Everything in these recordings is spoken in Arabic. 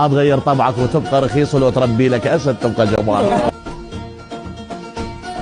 ما تغير طبعك وتبقى رخيص، ولو تربي لك اسد تبقى جبان.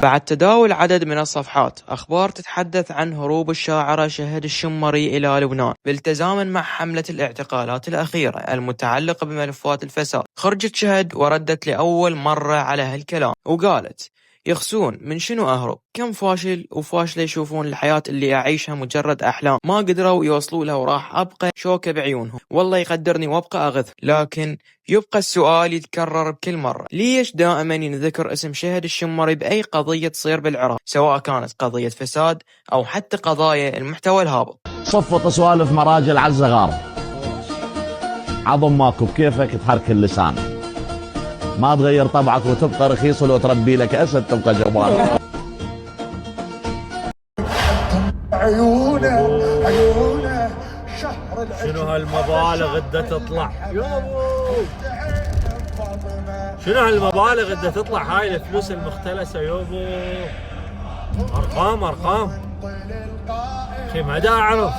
بعد تداول عدد من الصفحات أخبار تتحدث عن هروب الشاعرة شهد الشمري إلى لبنان بالتزامن مع حملة الاعتقالات الأخيرة المتعلقة بملفات الفساد، خرجت شهد وردت لأول مرة على هالكلام وقالت: يخسون من شنو أهرب؟ كم فاشل وفاشلة يشوفون الحياة اللي أعيشها مجرد أحلام ما قدروا يوصلوا لها، وراح أبقى شوكة بعيونهم. والله يقدرني وأبقى أغث، لكن يبقى السؤال يتكرر بكل مرة: ليش دائما ينذكر اسم شهد الشمري بأي قضية تصير بالعراق، سواء كانت قضية فساد أو حتى قضايا المحتوى الهابط؟ صفط سوالف مراجل على الزغار، عظم ماكو بكيفك تحرك اللسان. ما تغير طبعك وتبقى رخيص، ولو تربي لك اسد تبقى جبان. عيونه عيونه شهر شنو هالمبالغ اللي تطلع يابو؟ شنو هالمبالغ اللي تطلع؟ هاي الفلوس المختلسه يابو، ارقام اخي ما دا اعرف.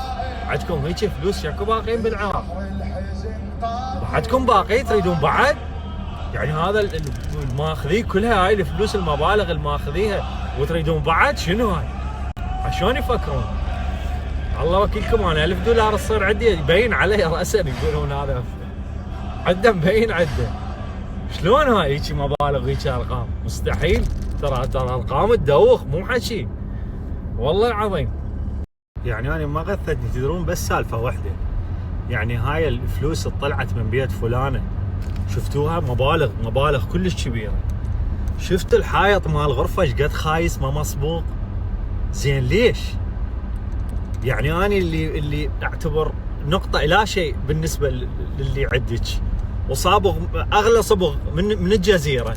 عندكم هيك فلوس شكو باقين بالعراق؟ بعدكم باقي تريدون بعد؟ يعني هذا الماخذيه كلها هاي الفلوس المبالغ الماخذيها وتريدون بعد؟ شنو هاي؟ عشان يفكرون؟ الله وكيلكم انا $1000 تصير عندي يبين علي راسا، يقولون هذا عنده مبين عنده. شلون هاي هيك مبالغ هيك ارقام؟ مستحيل. ترى ارقام تدوخ مو حكي والله العظيم. يعني انا ما غثتني تدرون بس سالفه واحده، يعني هاي الفلوس طلعت من بيت فلانه، شفتوها؟ مبالغ كلش كبيره. شفت الحائط مال الغرفه ايش قد خايس ما مصبوغ؟ زين ليش؟ يعني انا اللي اعتبر نقطه لا شيء بالنسبه للي عندك، وصابغ اغلى صبغ من الجزيره،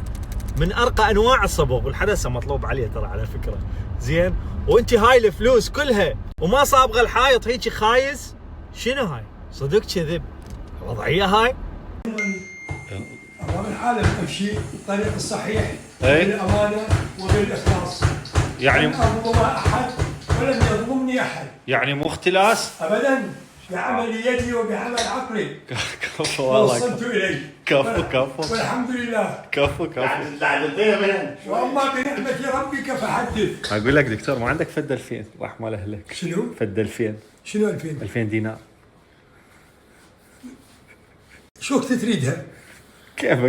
من ارقى انواع الصبغ، والحدث مطلوب عليه ترى على فكره. زين وانت هاي الفلوس كلها وما صابغه الحائط هيك خايس؟ شنو هاي؟ صدق كذب وضعيه هاي؟ امام الحاله تمشي بالطريق الصحيح أي؟ بالامانه وبالاخلاص. يعني لم اظلم احد ولم يظلمني احد. يعني مو اختلاس؟ ابدا، بعمل يدي وبعمل عقلي كفو والله، وصلت اليه. كفو والحمد لله. كفو. واما بنعمه ربك فحدث. اقول لك دكتور، ما عندك فد 2000 راح مال اهلك؟ شنو؟ فد 2000. شنو 2000؟ 2000 دينار. شو وقت تريدها؟ كيفك؟